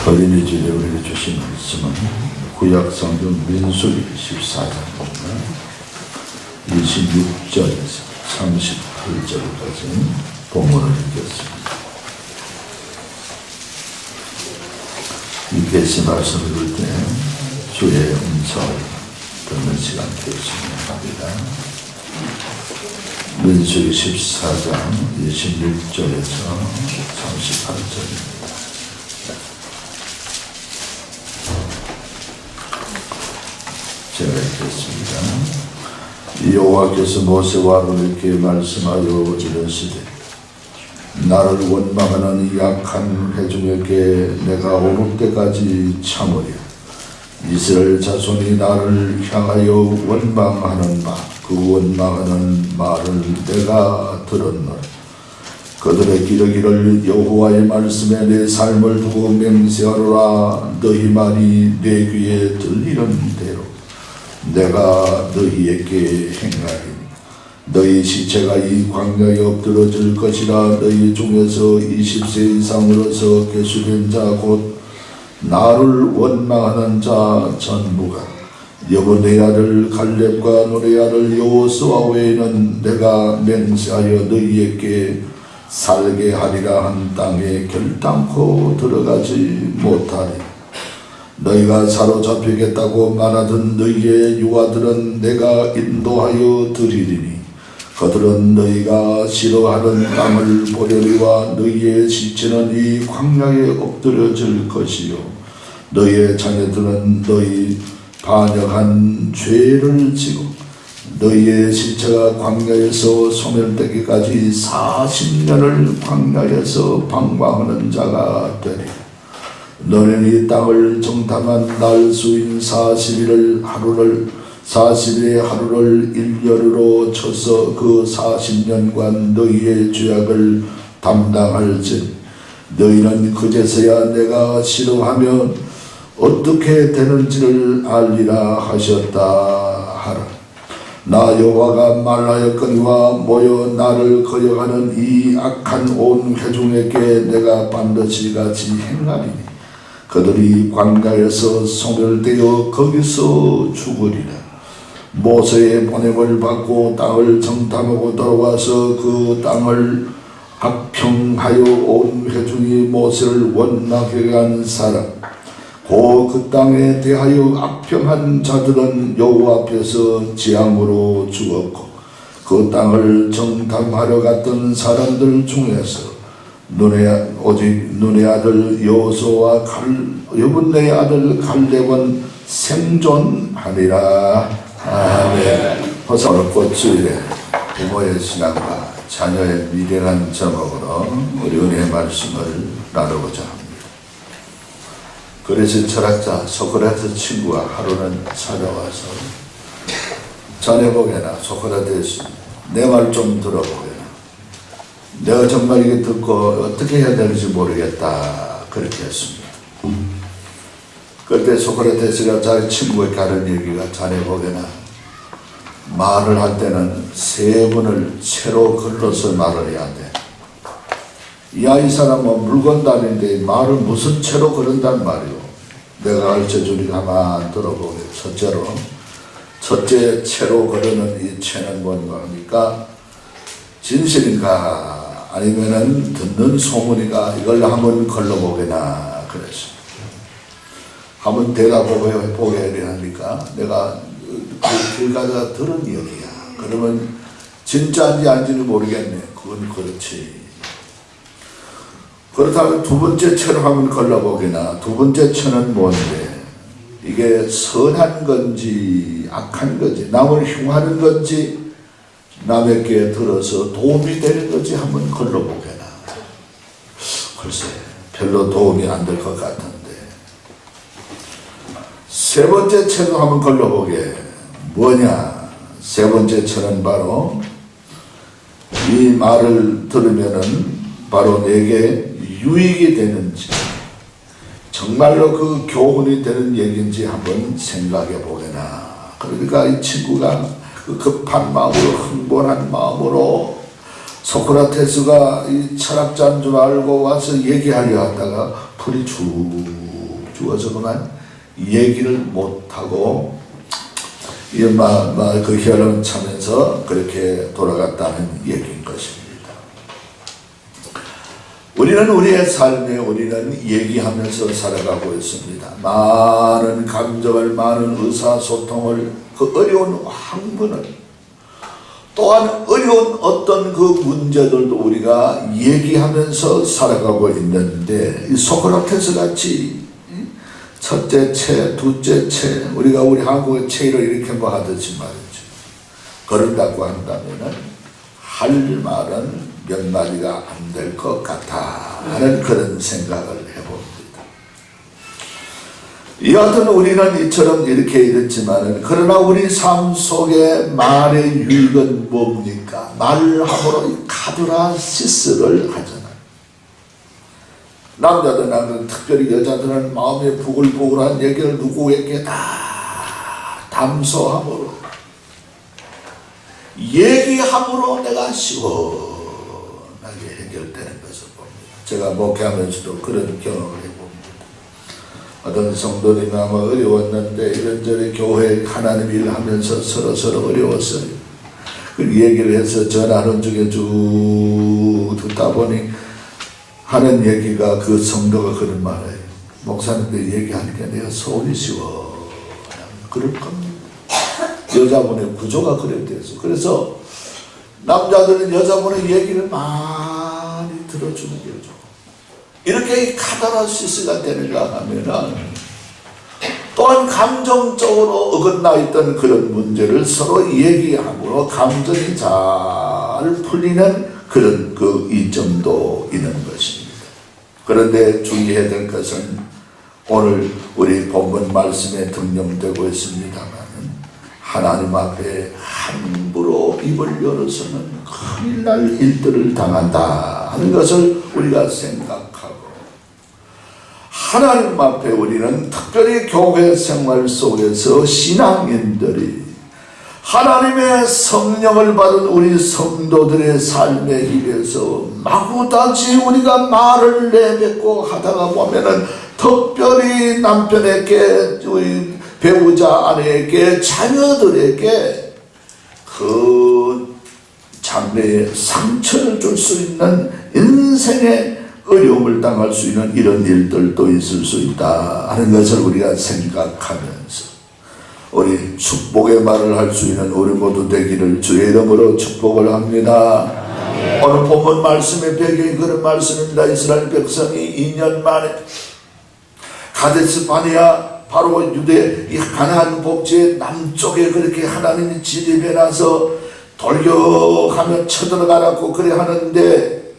어린이집에 우리에게 주신 말씀은 구약성경 민수기 14장입니다. 26절에서 38절까지 본문을 읽겠습니다. 이 계시 말씀을 들을 때 주의 음성을 듣는 시간 되었으면 합니다. 민수기 14장 26절에서 38절입니다. 제가 읽겠습니다. 여호와께서 모세와 아론에게 말씀하여 이르시되 나를 원망하는 이 악한 회중에게 내가 어느 때까지 참으랴. 이스라엘 자손이 나를 향하여 원망하는 그 원망하는 말을 내가 들었노라. 그들의 기르기를 여호와의 말씀에 내 삶을 두고 맹세하노라. 너희 말이 내 귀에 들리는 대로 내가 너희에게 행하리니 너희 시체가 이 광야에 엎드러질 것이라. 너희 중에서 20세 이상으로서 계수된 자 곧 나를 원망하는 자 전부가 여분의 아들 갈렙과 눈의 아들 여호수아 외에는 내가 맹세하여 너희에게 살게 하리라 한 땅에 결단코 들어가지 못하리. 너희가 사로잡히겠다고 말하던 너희의 유아들은 내가 인도하여 드리리니 그들은 너희가 싫어하는 땅을 보려니와 너희의 시체는 이 광야에 엎드려질 것이요 너희의 자녀들은 너희 반역한 죄를 지고 너희의 시체가 광야에서 소멸되기까지 40년을 광야에서 방황하는 자가 되리라. 너는 이 땅을 정탐한 날 수인 40일의 하루를 일렬으로 쳐서 그 40년간 너희의 죄악을 담당할지 너희는 그제서야 내가 싫어하면 어떻게 되는지를 알리라 하셨다 하라. 나 여호와가 말하였거니와 모여 나를 거역하는 이 악한 온 회중에게 내가 반드시 같이 행하리니 그들이 광야에서 소멸되어 거기서 죽으리라. 모세의 보냄을 받고 땅을 정탐하고 돌아와서 그 땅을 악평하여 온 회중이 모세를 원망하게 한 사람 고 그 땅에 대하여 악평한 자들은 여호와 앞에서 재앙으로 죽었고 그 땅을 정탐하려 갔던 사람들 중에서 오직 눈의 아들 여호수아와 여분의 아들 갈렙은 생존하리라. 아멘. 호사오늘 꽃주일에 부모의 신앙과 자녀의 미래란 제목으로 우리 은혜의 말씀을 나누고자 합니다. 그리스 철학자 소크라테스 친구가 하루는 찾아와서 자네 보게나 소크라테스 내 말 좀 들어보게나 내가 정말 이게 듣고 어떻게 해야 되는지 모르겠다 그렇게 했습니다. 그때 소크라테스가 자기 친구에게 하는 얘기가 자네 보게나 말을 할 때는 세 번을 채로 걸러서 말을 해야 돼. 이 사람은 물건 다니는데 말을 무슨 채로 걸은단 말이오. 내가 가르쳐주니 가만 들어보게. 첫째 채로 걸으는 이 채는 뭔가 하니까 진실인가 아니면은 듣는 소문이가 이걸 한번 걸러보게나 그랬어. 한번 대답보게 하니까 내가 길 가다가 들은 얘기야. 그러면 진짜인지 아닌지는 모르겠네. 그건 그렇지. 그렇다면 두 번째 채로 한번 걸러보게나. 두 번째 채는 뭔데? 이게 선한 건지 악한 건지 남을 흉하는 건지 남에게 들어서 도움이 되는 건지 한번 걸러보게나. 글쎄 별로 도움이 안 될 것 같은데 세 번째 채도 한번 걸러보게. 뭐냐? 세 번째 채는 바로 이 말을 들으면은 바로 내게 유익이 되는지 정말로 그 교훈이 되는 얘기인지 한번 생각해 보게나. 그러니까 이 친구가 그 급한 마음으로 흥분한 마음으로 소크라테스가 이 철학자인 줄 알고 와서 얘기하려 하다가 풀이 쭉 죽어서 그만 얘기를 못하고 그 혈흔 차면서 그렇게 돌아갔다는 얘기인 것입니다. 우리는 우리의 삶에 우리는 얘기하면서 살아가고 있습니다. 많은 감정을, 많은 의사소통을, 그 어려운 학문을, 또한 어려운 어떤 그 문제들도 우리가 얘기하면서 살아가고 있는데, 이 소크라테스 같이 첫째 채, 둘째 채, 우리가 우리 한국의 채로 이렇게 뭐 하듯이 말이죠. 그런다고 한다면은 할 말은 몇 마디가 안 될 것 같아 하는 그런 생각을 해봅니다. 여하튼 우리는 이처럼 이렇게 이랬지만은, 그러나 우리 삶 속에 말의 유익은 뭡니까? 말함으로 카드라시스를 하잖아요. 남자들은 특별히 여자들은 마음에 부글부글한 얘기를 누구에게 다 담소함으로, 얘기함으로 내가 시원하게 해결되는 것을 봅니다. 제가 목회하면서도 그런 경험을 해봅니다. 어떤 성도님이 아마 어려웠는데 이런저런 교회 하나님 일 하면서 서로 어려웠어요. 그 얘기를 해서 전하는 중에 쭉 듣다 보니 하는 얘기가, 그 성도가 그런 말이에요. 목사님들 얘기하니까 내가 속이 시원하면 그럴 겁니다. 여자분의 구조가 그래 돼서. 그래서 남자들은 여자분의 얘기를 많이 들어주는 거죠. 이렇게 카타르시스가 되는가 하면은, 또한 감정적으로 어긋나 있던 그런 문제를 서로 얘기함으로 감정이 잘 풀리는 그런 그 이점도 있는 것입니다. 그런데 주의해야 될 것은 오늘 우리 본문 말씀에 등용되고 있습니다만, 하나님 앞에 함부로 입을 열어서는 큰일 날 일들을 당한다 하는 것을 우리가 생각하고, 하나님 앞에 우리는 특별히 교회 생활 속에서 신앙인들이 하나님의 성령을 받은 우리 성도들의 삶에 입에서 마구다지 우리가 말을 내뱉고 하다가 보면은, 특별히 남편에게, 우리 배우자 아내에게, 자녀들에게 그 장래에 상처를 줄 수 있는, 인생의 어려움을 당할 수 있는 이런 일들도 있을 수 있다 하는 것을 우리가 생각하면서, 우리 축복의 말을 할 수 있는 우리 모두 되기를 주의 이름으로 축복을 합니다. 오늘 본문 말씀의 배경이 그런 말씀입니다. 이스라엘 백성이 2년 만에 가데스 바네아, 바로 유대 이 가나안 복지의 남쪽에 그렇게 하나님이 진입해 나서 돌격하며 쳐들어가라고 그래 하는데,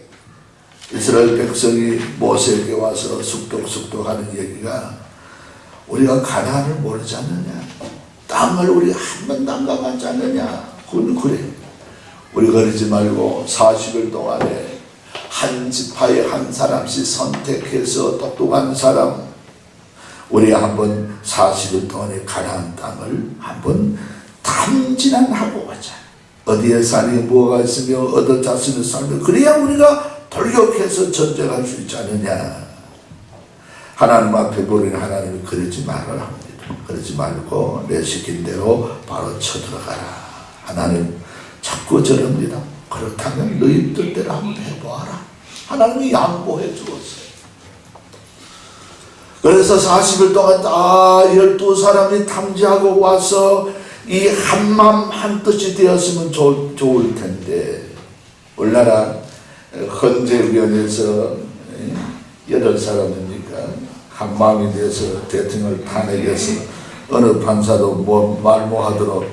이스라엘 백성이 모세에게 와서 숙독숙독 하는 얘기가, 우리가 가나안을 모르지 않느냐, 땅을 우리 한 번도 안 가봤지 않느냐. 그래, 우리 그러지 말고 40일 동안에 한 지파에 한 사람씩 선택해서 똑똑한 사람, 우리 한번 40일 동안에 가나안 땅을 한번 탐진하고 가자. 어디에 산이 뭐가 있으며 어떤 자신의 삶을, 그래야 우리가 돌격해서 전쟁할 수 있지 않느냐. 하나님 앞에 보리는 하나님이 그러지 말아라 합니다. 그러지 말고 내 시킨 대로 바로 쳐들어가라. 하나님 자꾸 저럽니다. 그렇다면 너희 뜻대로 한번 해보아라. 하나님이 양보해 주었어요. 그래서 40일 동안 다 12사람이 탐지하고 와서 이 한마음 한뜻이 되었으면 좋을 텐데, 우리나라 헌재위원회에서 8사람입니까? 한마음이 돼서 대통령을 탄핵해서 어느 판사도 말 못하도록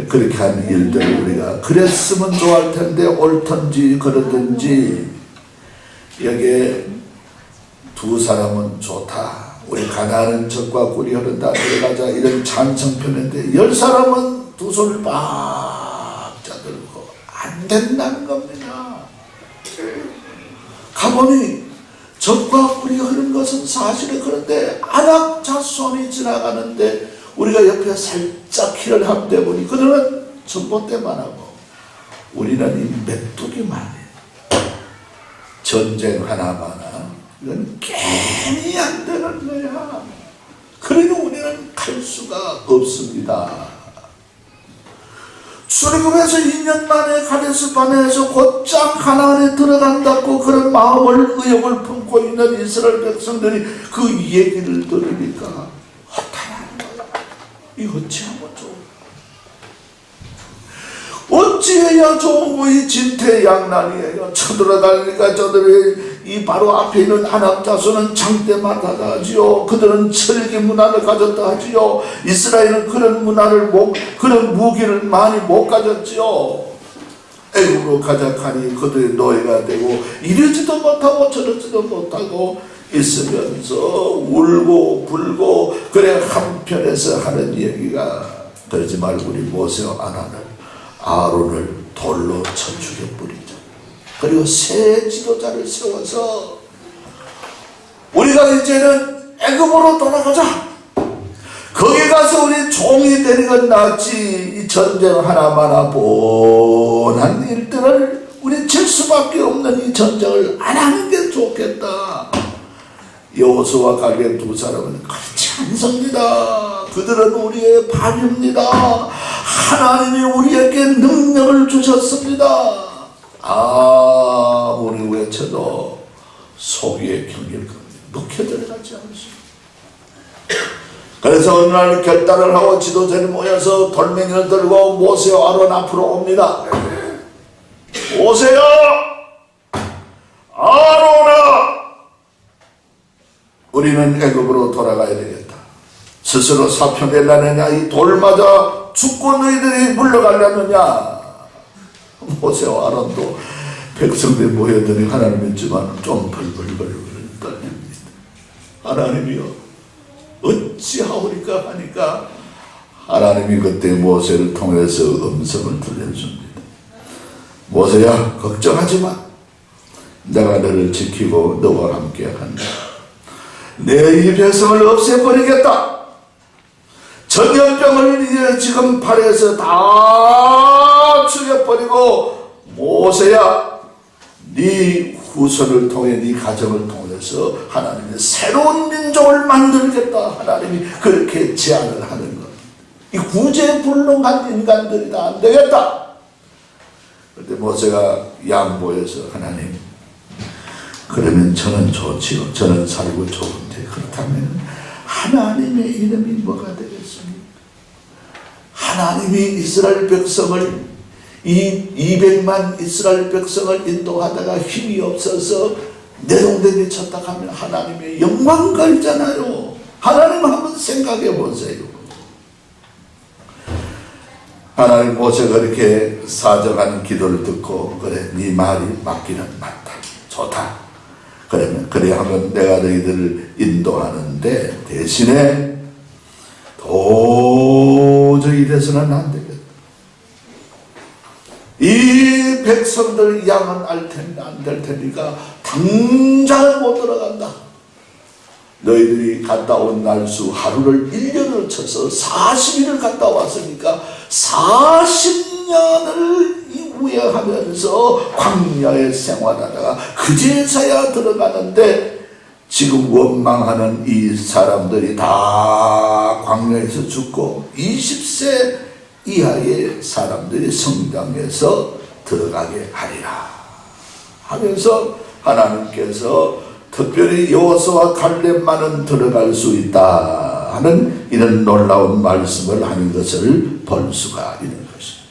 그렇게 한 일들을 우리가 그랬으면 좋을 텐데, 옳든지 그러든지 여기에 2사람은 좋다, 우리 가나안은 젖과 꿀이 흐른다, 들어가자, 이런 찬성편인데 10사람은 두 손을 박자 들고 안 된다는 겁니다. 가보니 적과 꿀이 흐른 것은 사실은 그런데 안악 자손이 지나가는데 우리가 옆에 살짝 키를 함대 보니 그들은 전봇대만 하고 우리는 이 메뚜기만 해. 전쟁 하나마나 이건 괜히 안 되는 거야. 그러니 우리는 갈 수가 없습니다. 출애굽에서 2년 만에 가데스 바네에서 곧장 가나안에 들어간다고 그런 마음을 의욕을 품고 있는 이스라엘 백성들이 그 얘기를 들으니까 허탈한 거야. 이 어찌하면 좋을까? 어찌해야 좋은 이 진퇴양난이에요. 쳐들어다니까 저들이 이 바로 앞에 있는 안악 자손은 장대만 하다 하지요. 그들은 철기 문화를 가졌다 하지요. 이스라엘은 그런 문화를 그런 무기를 많이 못 가졌지요. 애굽으로 가자하니 그들의 노예가 되고 이러지도 못하고 저러지도 못하고 있으면서 울고 불고 그래 한편에서 하는 얘기가 그러지 말고 우리 모세와 아론을 돌로 쳐 죽여버리자. 그리고 새 지도자를 세워서 우리가 이제는 애굽으로 돌아가자. 거기 가서 우리 종이 되는 건 낫지. 이 전쟁 하나마나 뻔한 일들을 우리 질 수밖에 없는 이 전쟁을 안 하는 게 좋겠다. 여호수아와 갈렙 두 사람은 그렇지 않습니다. 그들은 우리의 밥입니다. 하나님이 우리에게 능력을 주셨습니다. 아무리 외쳐도 속에 경계를 먹혀 들어가지 않습니다. 그래서 어느 날 결단을 하고 지도자를 모여서 돌멩이를 들고 모세와 아론 앞으로 옵니다. 모세야, 아론아, 우리는 애굽으로 돌아가야 되겠다. 스스로 사표내려느냐, 이 돌 맞아 죽고 너희들이 물러가려느냐. 모세와 아론도 백성들이 모여드니 하나님 있지만 좀 벌벌벌 떨립니다. 하나님이여 어찌하오리까 하니까 하나님이 그때 모세를 통해서 음성을 들려줍니다. 모세야, 걱정하지 마. 내가 너를 지키고 너와 함께 한다. 내 이 백성을 없애버리겠다. 전염병을 이제 지금 발에서 다 죽여버리고 모세야, 네 후손을 통해 네 가정을 통해서 하나님의 새로운 민족을 만들겠다. 하나님이 그렇게 제안을 하는 것. 이 구제불능한 인간들이다. 안 되겠다. 그런데 모세가 양보해서 하나님, 그러면 저는 좋지요. 저는 살고 좋은데 그렇다면 하나님의 이름이 뭐가 되겠습니까? 하나님이 이스라엘 백성을 이 200만 이스라엘 백성을 인도하다가 힘이 없어서 내동댕이 쳤다 하면 하나님의 영광 걸잖아요. 하나님 한번 생각해 보세요. 하나님 모세가 이렇게 사정하는 기도를 듣고 그래, 네 말이 맞기는 맞다. 좋다. 그러면 그래 하면 내가 너희들을 인도하는데 대신에 도저히 이래서는 안 되겠다. 이 백성들 양은 알 텐데 안 될 테니까 당장은 못 들어간다. 너희들이 갔다 온 날수 하루를 1년을 쳐서 40일을 갔다 왔으니까 40년을 우회하면서 광야에 생활하다가 그제서야 들어가는데 지금 원망하는 이 사람들이 다 광야에서 죽고 20세 이하의 사람들이 성당에서 들어가게 하리라 하면서 하나님께서 특별히 여호수아와 갈렙만은 들어갈 수 있다 하는 이런 놀라운 말씀을 하는 것을 볼 수가 있는 것입니다.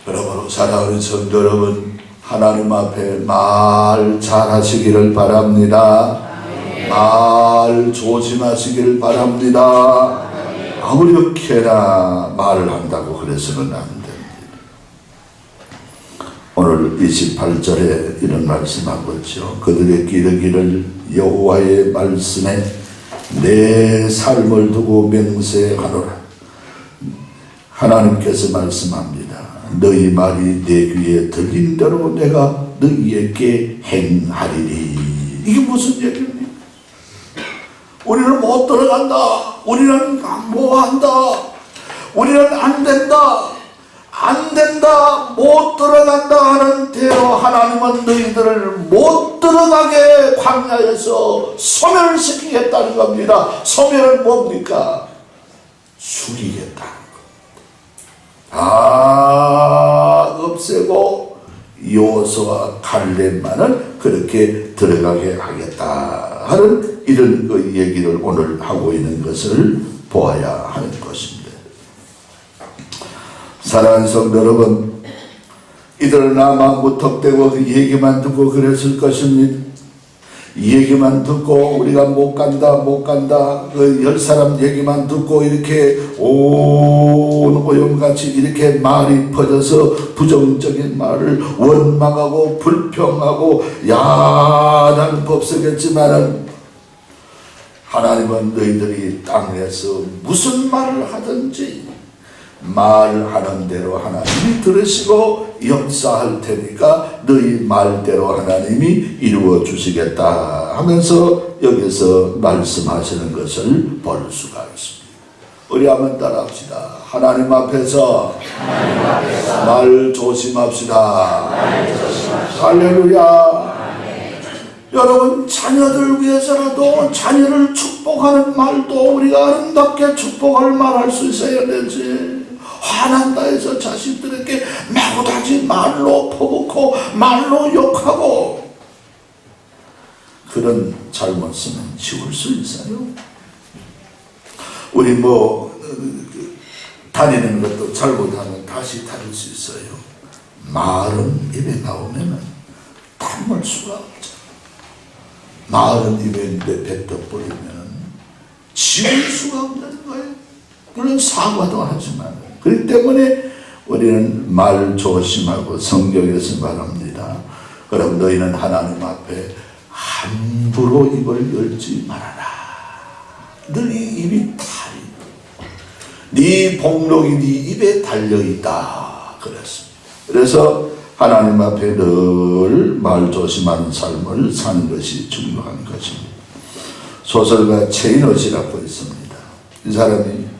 그러므로 사랑하는 성도 여러분, 하나님 앞에 말 잘하시기를 바랍니다. 말 조심하시기를 바랍니다. 아무렇게나 말을 한다고 그래서는 안 됩니다. 오늘 28절에 이런 말씀하고 있죠. 그들의 기르기를 여호와의 말씀에 내 삶을 두고 맹세하노라. 하나님께서 말씀합니다. 너희 말이 내 귀에 들린 대로 내가 너희에게 행하리니 이게 무슨 얘기입니까? 우리는 못 들어간다. 우리는 뭐 한다. 우리는 안 된다. 안 된다. 못 들어간다 하는 대로 하나님은 너희들을 못 들어가게 광야에서 소멸시키겠다는 겁니다. 소멸은 뭡니까? 죽이겠다는 겁니다. 없애고 여호수아와 갈렙만은 그렇게 들어가게 하겠다 하는 이런 그 얘기를 오늘 하고 있는 것을 보아야 하는 것입니다. 사랑하는 성도 여러분, 이들은 아마 무턱대고 그 얘기만 듣고 그랬을 것입니다. 이 얘기만 듣고 우리가 못 간다 그 10사람 얘기만 듣고 이렇게 온 오염같이 이렇게 말이 퍼져서 부정적인 말을 원망하고 불평하고 야단 법석했지만은 하나님은 너희들이 땅에서 무슨 말을 하든지 말하는 대로 하나님이 들으시고 역사할 테니까 너희 말대로 하나님이 이루어 주시겠다 하면서 여기서 말씀하시는 것을 볼 수가 있습니다. 우리 한번 따라합시다. 하나님 앞에서 말 조심합시다. 할렐루야. 여러분, 자녀들 위해서라도 자녀를 축복하는 말도 우리가 아름답게 축복할 말할 수 있어야 되지. 화난다 해서 자식들에게 매고다지 말로 퍼붓고 말로 욕하고 그런 잘못은 지울 수 있어요. 우리 다니는 것도 잘못하면 다시 다닐 수 있어요. 말은 입에 나오면은 담을 수가 없죠. 말은 입에 뱉어버리면은 지울 수가 없는 거예요. 물론 사과도 하지만. 그렇기 때문에 우리는 말 조심하고 성경에서 말합니다. 그럼 너희는 하나님 앞에 함부로 입을 열지 말아라. 너희 입이 네 복록이 네 입에 달려있다 그랬습니다. 그래서 하나님 앞에 늘 말 조심하는 삶을 사는 것이 중요한 것입니다. 소설가 체인엇이라고 있습니다. 이 사람이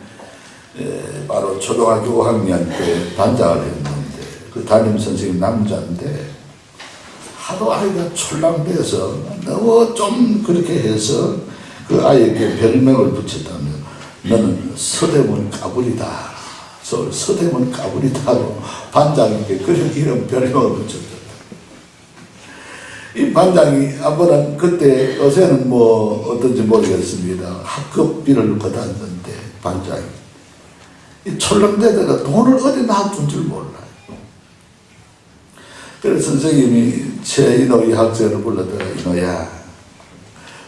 바로 초등학교 5학년 때 반장을 했는데 그 담임선생님 남자인데 하도 아이가 출랑대서 너무 좀 그렇게 해서 그 아이에게 별명을 붙였다면 너는 서대문 까불이다. 서울 서대문 까불이다고 반장에게 그런 이름 별명을 붙였다. 이 반장이 한번은 그때 요새는 어떤지 모르겠습니다. 학급비를 받았는데 반장이 이 출렁대다가 돈을 어디 놔둔 줄 몰라요. 그래서 선생님이 최인호 이 학생을 불러다가 이노야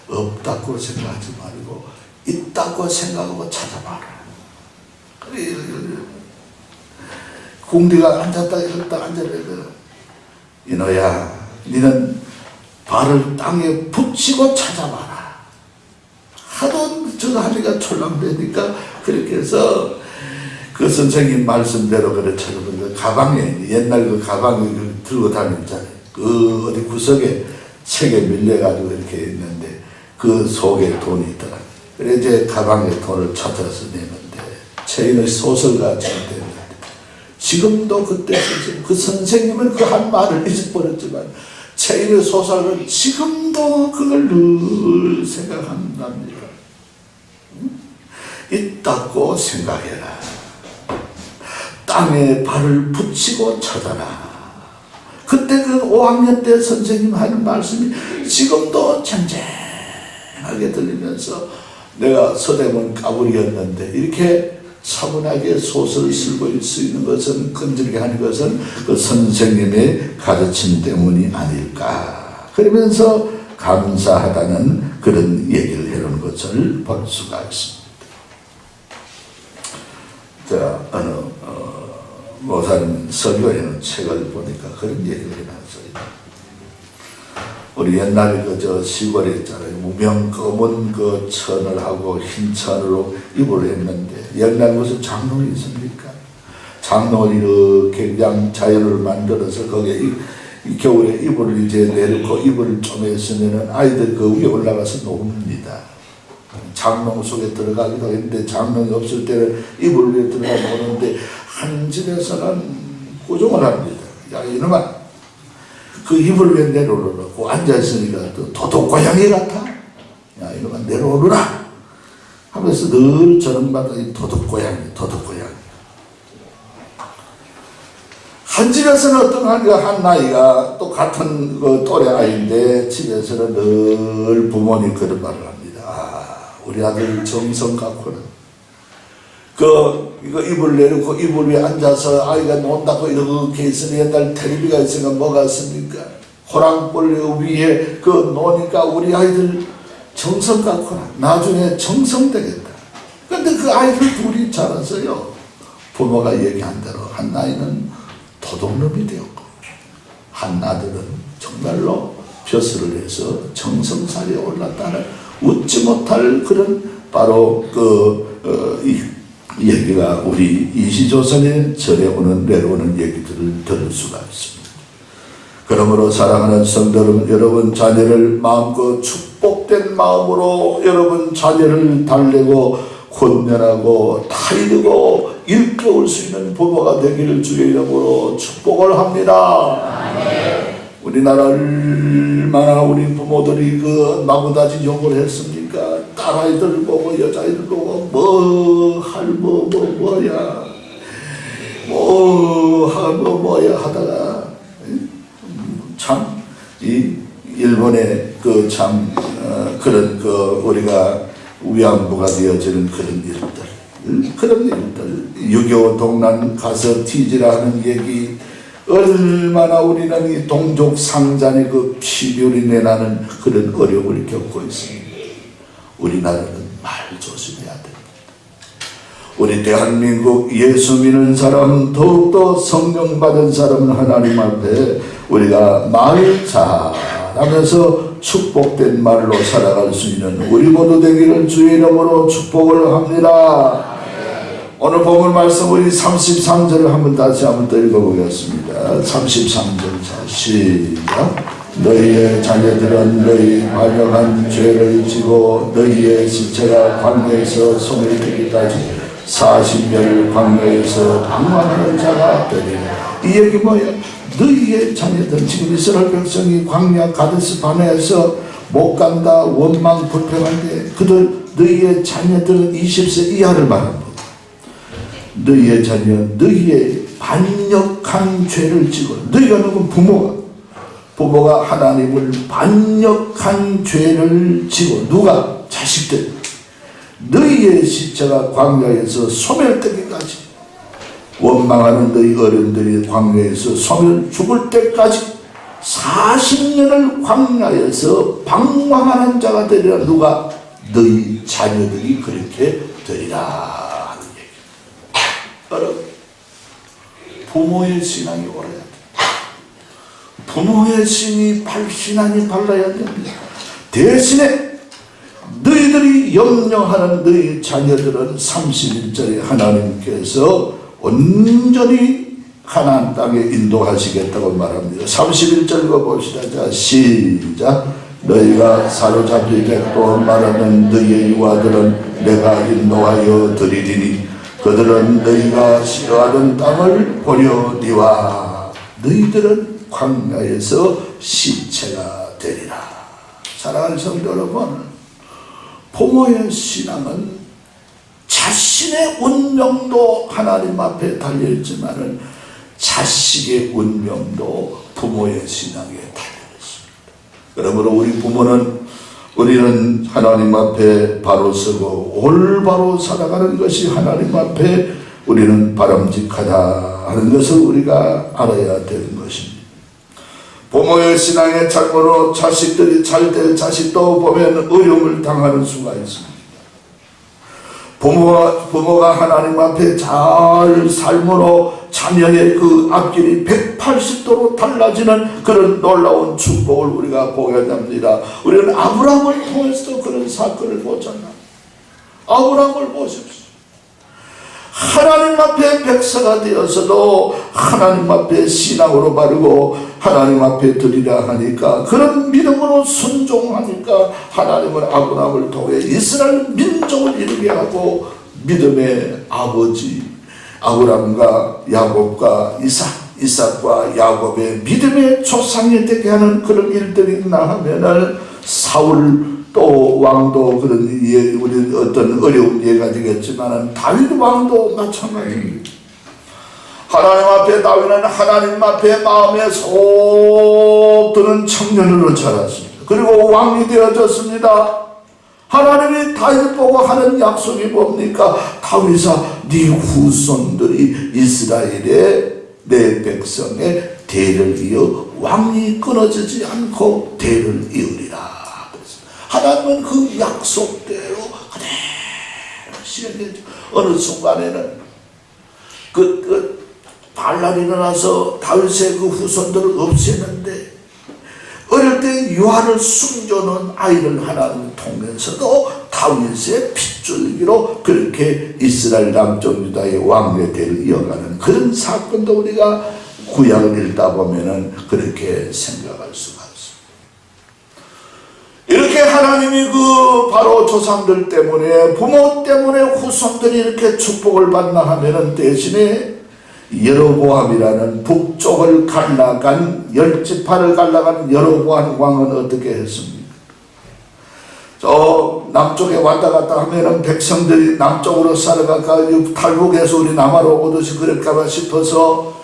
없다고 생각하지 말고 있다고 생각하고 찾아봐라. 그래 궁디가 앉았다 일었다 앉아있다. 이노야 니는 발을 땅에 붙이고 찾아봐라. 하도 저 하니까 출렁대니까 그렇게 해서 그 선생님 말씀대로 그래 찾아보니까 가방에 옛날 그 가방에 들고 다녔잖아요. 그 어디 구석에 책에 밀려가지고 이렇게 있는데 그 속에 돈이 있더라. 그래 이제 가방에 돈을 찾아서 내는데 최인의 소설가처럼 됐는데 지금도 그때 그 선생님은 그 한 말을 잊어버렸지만 최인의 소설은 지금도 그걸 늘 생각한답니다. 있다고 생각해라. 땅에 발을 붙이고 찾아라. 그때 그 5학년 때 선생님 하는 말씀이 지금도 쟁쟁하게 들리면서 내가 서대문 까불이었는데 이렇게 차분하게 소설을 쓰고 수 있는 것은 끈질게 하는 것은 그 선생님의 가르침 때문이 아닐까. 그러면서 감사하다는 그런 얘기를 해놓은 것을 볼 수가 있습니다. 자, 어느 모사님 설교에는 책을 보니까 그런 얘기를 해놨어요. 우리 옛날에 저 시골에 있잖아요. 무명 검은 그 천을 하고 흰 천으로 입을 했는데 옛날 무슨 장롱이 있습니까? 장롱을 이렇게 그냥 자연을 만들어서 거기에 겨울에 이불을 이제 내놓고 이불을 좀 했으면 아이들 그 위에 올라가서 놉니다. 장롱 속에 들어가기도 했는데 장롱이 없을 때는 이불 위에 들어가 노는데 한 집에서는 고정을 합니다. 야 이놈아 그 이불 위에 내려오라고 앉아있으니까 또 도둑고양이 같아. 야 이놈아 내려오라 하면서 늘 저녁마다 이 도둑고양이 한 집에서는 어떤 한 나이가 또 같은 그 또래 아이인데 집에서는 늘 부모님 그런 말을 합니다. 아, 우리 아들 정성 갖고는 이거 이불 내놓고 이불 위에 앉아서 아이가 논다고 이렇게 있으니 옛날 텔레비가 있으니까 뭐가 있습니까? 호랑불 위에 노니까 우리 아이들 정성 갖고는 나중에 정성 되겠다. 근데 그 아이들 둘이 자랐어요. 부모가 얘기한 대로 한 나이는 도둑놈이 되었고 한 아들은 정말로 벼슬을 해서 정성살이에 올랐다는 웃지 못할 그런 바로 이 얘기가 우리 이시조선의 절에 오는 내려오는 얘기들을 들을 수가 있습니다. 그러므로 사랑하는 성도 여러분 자녀를 마음껏 축복된 마음으로 여러분 자녀를 달래고 혼연하고 타이르고 일깨울 수 있는 부모가 되기를 주의 이름으로 축복을 합니다. 우리나라 얼마나 우리 부모들이 나무다지 욕을 했습니까? 딸아이들 보고 여자아이들 보고 뭐야 하다가 참 이 일본의 그런 우리가 위안부가 되어지는 그런 일들 6.25 동란 가서 티지라는 얘기 얼마나 우리는 이 동족 상잔의 그 피별이 내나는 그런 어려움을 겪고 있습니다. 우리나라는 말 조심해야 됩니다. 우리 대한민국 예수 믿는 사람 더욱더 성령 받은 사람은 하나님 앞에 우리가 말 잘하면서 축복된 말로 살아갈 수 있는 우리 모두 되기를 주의 이름으로 축복을 합니다. 오늘 본문 말씀 우리 33절을 다시 한번 더 읽어보겠습니다. 33절 시작. 너희의 자녀들은 너희 반역한 죄를 지고 너희의 시체가 광야에서 소멸되기까지 40년 광야에서 방황하는 자가 되리라. 이 얘기 뭐야? 너희의 자녀들 지금 이스라엘 백성이 광야 가데스 바네에서 못 간다 원망 불평한데 너희의 자녀들은 20세 이하를 말합니다. 너희의 자녀 너희의 반역한 죄를 지고 너희가 누군 부모가 하나님을 반역한 죄를 지고 누가? 자식들 너희의 시체가 광야에서 소멸되기까지 원망하는 너희 어른들이 광야에서 소멸 죽을 때까지 40년을 광야에서 방황하는 자가 되리라. 누가? 너희 자녀들이 그렇게 되리라 하는 얘기. 여러분 부모의 신앙이 옳아야 돼. 부모의 신앙이 발라야 됩니다. 대신에 너희들이 염려하는 너희 자녀들은 31절에 하나님께서 온전히 가나안 땅에 인도하시겠다고 말합니다. 31절 읽어봅시다. 자, 시작. 너희가 사로잡히겠고 말하는 너희의 유아들은 내가 인도하여 드리리니 그들은 너희가 싫어하는 땅을 보려니와 너희들은 광야에서 시체가 되리라. 사랑하는 성도 여러분, 부모의 신앙은 자신의 운명도 하나님 앞에 달려있지만 자식의 운명도 부모의 신앙에 달려있습니다. 그러므로 우리는 하나님 앞에 바로 서고 올바로 살아가는 것이 하나님 앞에 우리는 바람직하다 하는 것을 우리가 알아야 되는 것입니다. 부모의 신앙의 잘못으로 자식들이 잘 될 자식도 보면 어려움을 당하는 수가 있습니다. 부모가 하나님 앞에 잘 삶으로 자녀의 그 앞길이 180도로 달라지는 그런 놀라운 축복을 우리가 보게 됩니다. 우리는 아브라함을 통해서 그런 사건을 보잖아요. 아브라함을 보십시오. 하나님 앞에 백성가 되어서도 하나님 앞에 신앙으로 바르고 하나님 앞에 드리라 하니까, 그런 믿음으로 순종하니까 하나님은 아브라함을 통해 이스라엘 민족을 이루게 하고 믿음의 아버지 아브라함과 야곱과 이삭과 야곱의 믿음의 조상이 되게 하는 그런 일들이 있나 하면은, 사울 또 왕도 그런 우리 어떤 어려운 예가 되겠지만은 다윗 왕도 마찬가지입니다. 하나님 앞에 다윗은 하나님 앞에 마음에 속 드는 청년으로 자랐습니다. 그리고 왕이 되어졌습니다. 하나님이 다윗 보고 하는 약속이 뭡니까? 다윗아, 네 후손들이 이스라엘의 내 백성의 대를 이어 왕이 끊어지지 않고 대를 이으리라. 하나님은 그 약속대로 그대로 시행했죠. 어느 순간에는 반란이 일어나서 다윗의 그 후손들을 없애는데, 어릴 때 유아를 숨겨놓은 아이를 하나님을 통해서도 다윗의 핏줄기로 그렇게 이스라엘 남쪽 유다의 왕의 대를 이어가는 그런 사건도 우리가 구약을 읽다 보면은 그렇게 생각할 수가 있습니다. 이렇게 하나님이 그 바로 조상들 때문에, 부모 때문에 후손들이 이렇게 축복을 받나 하면은, 대신에 여로보암이라는 북쪽을 갈라간, 10지파를 갈라간 여로보암 왕은 어떻게 했습니까? 저 남쪽에 왔다 갔다 하면은 백성들이 남쪽으로 살아가까 탈북해서 우리 남하로 오듯이 그럴까봐 싶어서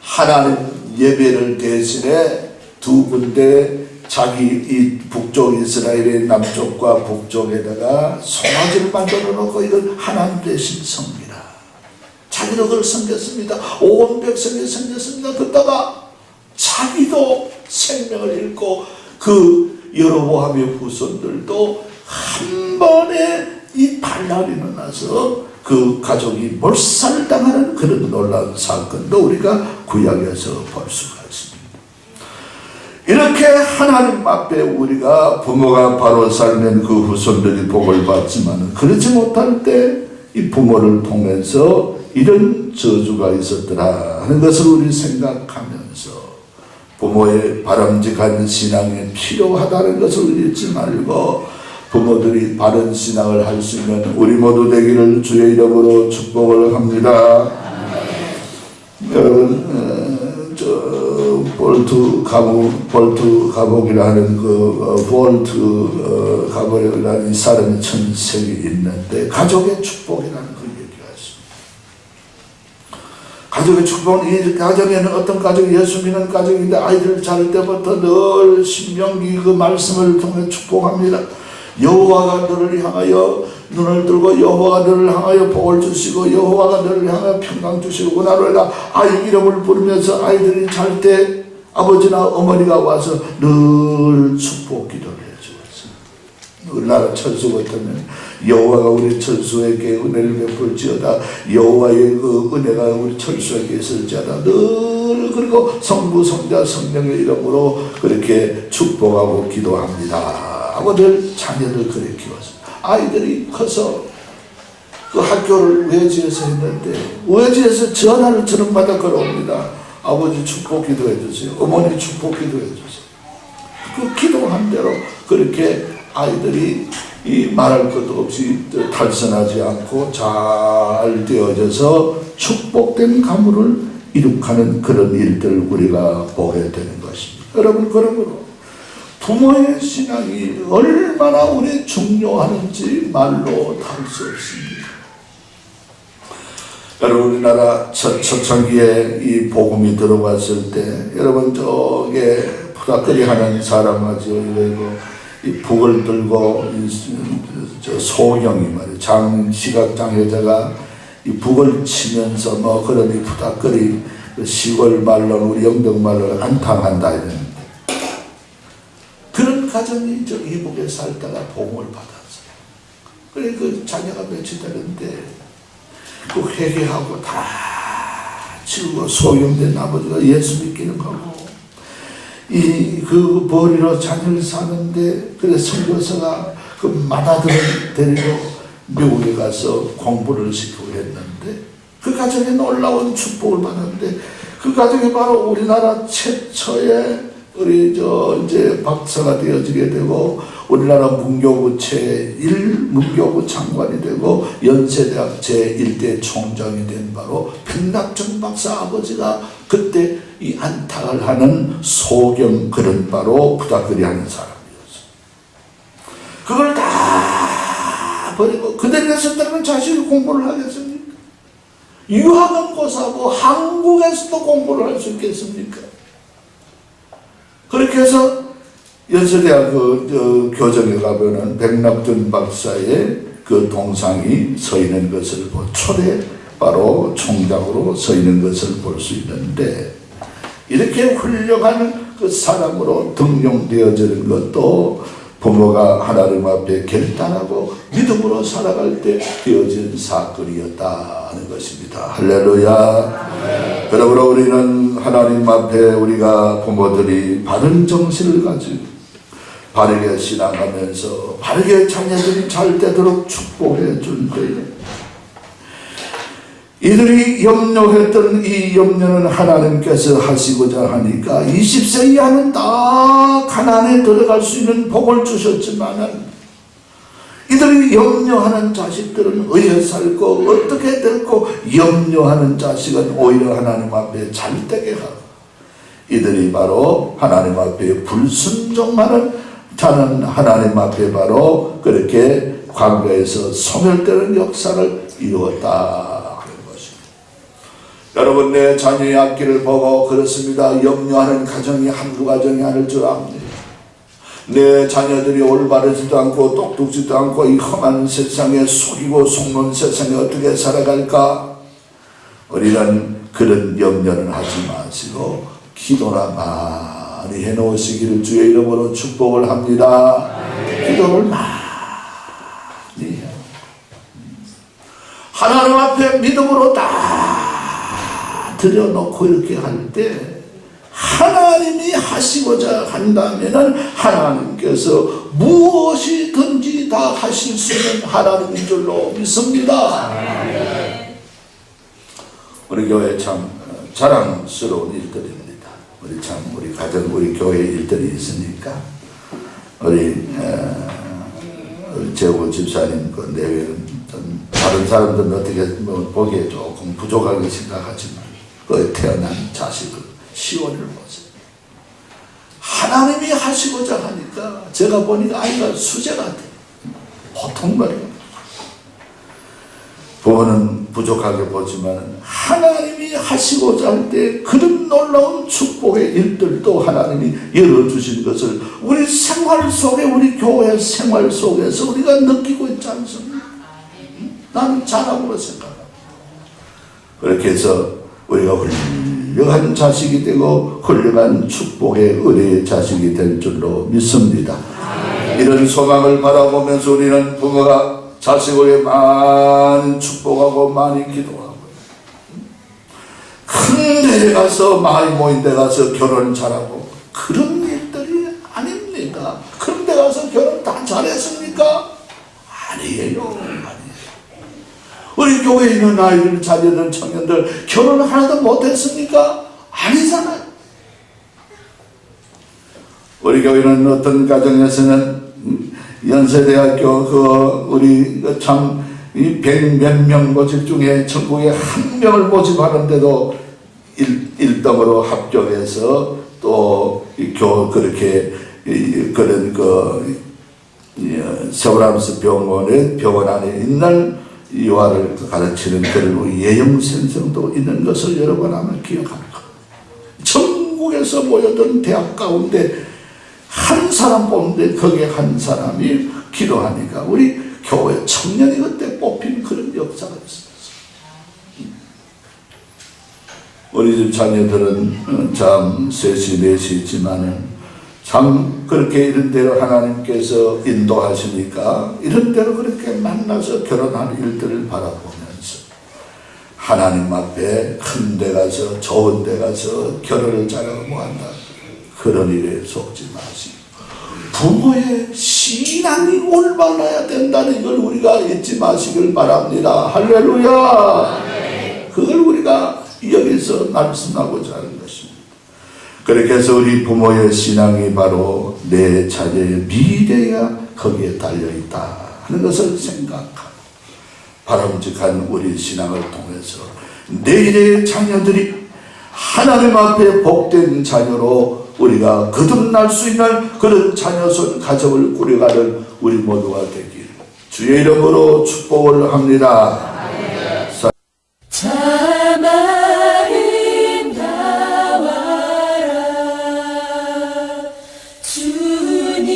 하나님 예배를 대신에 두 군데 자기 이 북쪽 이스라엘의 남쪽과 북쪽에다가 송아지를 만들어 놓고 이걸 하나님 대신 섬기라. 자기도 그걸 섬겼습니다. 온 백성이 섬겼습니다. 그러다가 자기도 생명을 잃고 그 여로보암의 후손들도 한 번에 이 반란이 일어나서 그 가족이 몰살당하는 그런 놀라운 사건도 우리가 구약에서 볼 수가 있습니다. 이렇게 하나님 앞에 우리가 부모가 바로 살면 그 후손들이 복을 받지만, 그렇지 못할 때 이 부모를 통해서 이런 저주가 있었더라 하는 것을 우리 생각하면서, 부모의 바람직한 신앙이 필요하다는 것을 잊지 말고, 부모들이 바른 신앙을 할 수 있는 우리 모두 되기를 주의 이름으로 축복을 합니다. 볼트 가복이라는 볼트 가복이라는 사람의 천색이 있는데, 가족의 축복이라는 그 얘기가 있습니다. 가족의 축복은, 이 가정에는 어떤 가족이 예수 믿는 가정인데 아이들 자랄 때부터 늘 신명기 그 말씀을 통해 축복합니다. 여호와가 너를 향하여 눈을 들고 여호와가 너를 향하여 복을 주시고 여호와가 너를 향하여 평강 주시고 나로라. 아이 이름을 부르면서 아이들이 잘 때 아버지나 어머니가 와서 늘 축복 기도를 해주었어요. 우리나라 철수 같으면 여호와가 우리 철수에게 은혜를 베풀지어다, 여호와의 그 은혜가 우리 철수에게 있을지어다, 늘 그리고 성부 성자 성령의 이름으로 그렇게 축복하고 기도합니다 하고 늘 자녀들 그렇게 키웠습니다. 아이들이 커서 그 학교를 외지에서 했는데, 외지에서 전화를 저녁 마다 걸어옵니다. 아버지 축복 기도해 주세요, 어머니 축복 기도해 주세요. 그 기도한 대로 그렇게 아이들이 이 말할 것도 없이 탈선하지 않고 잘 되어져서 축복된 가문을 이룩하는 그런 일들을 우리가 보게 되는 것입니다. 여러분, 그러므로 부모의 신앙이 얼마나 우리 중요한지 말로 다 할 수 없습니다. 여러분, 우리나라 초창기에 이 복음이 들어왔을 때, 여러분 저게 푸닥거리 하는 사람하죠. 이 북을 들고 저 소경이 말이에요. 시각장애자가 이 북을 치면서 뭐 그런 이 푸닥거리 시골 말로는 우리 영덕 말로는 안탕한다 이런 그런 가정이 저 이북에 살다가 복음을 받았어요. 그래 그 자녀가 며칠 되는데 그 회개하고 다 치우고 소용된 아버지가 예수 믿기는 거고, 이 그 벌이로 자녀를 사는데, 그래 선교사가 그 맏아들을 데리고 미국에 가서 공부를 시키고 했는데, 가정에 놀라운 축복을 받았는데 그 가정이 바로 우리나라 최초의 우리 이제 박사가 되어지게 되고 우리나라 문교부 제1 문교부 장관이 되고 연세대학 제1대 총장이 된 바로 백낙준 박사 아버지가 그때 이 안탁을 하는 소경 그런 바로 부닥거리 하는 사람이었어. 그걸 다 버리고 그대로 했었다면 자식이 공부를 하겠습니까? 유학은 고사하고 한국에서도 공부를 할 수 있겠습니까? 그렇게 해서 연세대학 교정에 가면은 백낙준 박사의 그 동상이 서 있는 것을 초대 바로 총장으로 서 있는 것을 볼 수 있는데 이렇게 훌륭한 그 사람으로 등용되어지는 것도 부모가 하나님 앞에 결단하고 믿음으로 살아갈 때 되어진 사건이었다는 것입니다. 할렐루야. 그러므로 우리는 하나님 앞에 우리가 부모들이 바른 정신을 가지고 바르게 신앙하면서 바르게 자녀들이 잘 되도록 축복해 줄 때에 이들이 염려했던 이 염려는 하나님께서 하시고자 하니까 20세 이하는 다 가나안에 들어갈 수 있는 복을 주셨지만은 이들이 염려하는 자식들은 어디에 살고 어떻게 될고 염려하는 자식은 오히려 하나님 앞에 잘되게 하고 이들이 바로 하나님 앞에 불순종하는 자는 하나님 앞에 바로 그렇게 광야에서 소멸되는 역사를 이루었다. 여러분 내 자녀의 앞길을 보고 그렇습니다. 염려하는 가정이 한두 가정이 아닐 줄 압니다. 내 자녀들이 올바르지도 않고 똑똑지도 않고 이 험한 세상에 속이고 속는 세상에 어떻게 살아갈까? 우리는 그런 염려는 하지 마시고 기도나 많이 해놓으시기를 주의 이름으로 축복을 합니다. 기도를 많이 해요. 하나님 앞에 믿음으로 다 들여놓고 이렇게 할 때 하나님이 하시고자 한다면은 하나님께서 무엇이든지 다 하실 수 있는 하나님인 줄로 믿습니다. 우리 교회 참 자랑스러운 일들입니다. 우리 가정 우리 교회 일들이 있으니까 우리 재호 집사님 그 내외는 좀 다른 사람들은 어떻게 보기에 조금 부족하게 생각하지만 그 태어난 자식을 시원을 보세요. 하나님이 하시고자 하니까 제가 보니까 아이가 수제 같아요. 보통 말이에요. 부모는 부족하게 보지만 하나님이 하시고자 할 때 그런 놀라운 축복의 일들도 하나님이 열어주신 것을 우리 생활 속에 우리 교회 생활 속에서 우리가 느끼고 있지 않습니까? 나는 자랑으로 생각합니다. 그렇게 해서 우리가 훌륭한 자식이 되고 훌륭한 축복의 은혜의 자식이 될 줄로 믿습니다. 이런 소망을 바라보면서 우리는 부모가 자식에게 많이 축복하고 많이 기도하고 큰 데에 가서 많이 모인 데 가서 결혼 잘하고 그런 일들이 아닙니다. 그런 데 가서 결혼 다 잘했습니까? 아니에요. 우리 교회에 있는 아이들, 자녀들, 청년들 결혼 하나도 못했습니까? 아니잖아요. 우리 교회는 어떤 가정에서는 연세대학교 우리 참 이 100몇 명 모집 중에 전국에 한 명을 모집하는데도 1등으로 합격해서 또 그렇게 그런 서울암스 병원 안에 있는 이화를 가르치는 그런 예영 선생도 있는 것을 여러분 아마 기억합니다. 전국에서 모여든 대학 가운데 한 사람 뽑는데 거기에 한 사람이 기도하니까 우리 교회 청년이 그때 뽑힌 그런 역사가 있었어요. 우리 집 자녀들은 참 3시, 4시 있지만은 참 그렇게 이런 대로 하나님께서 인도하시니까 이런 대로 그렇게 만나서 결혼하는 일들을 바라보면서 하나님 앞에 큰 데 가서 좋은 데 가서 결혼을 잘하고 한다. 그런 일에 속지 마시고 부모의 신앙이 올바라야 된다는 걸 우리가 잊지 마시길 바랍니다. 할렐루야. 그걸 우리가 여기서 말씀하고자 하는 것입니다. 그렇게 해서 우리 부모의 신앙이 바로 내 자녀의 미래가 거기에 달려있다 하는 것을 생각하고 바람직한 우리 신앙을 통해서 내일의 자녀들이 하나님 앞에 복된 자녀로 우리가 거듭날 수 있는 그런 자녀손 가정을 꾸려가는 우리 모두가 되길 주의 이름으로 축복을 합니다. 자마른 나와라 주님의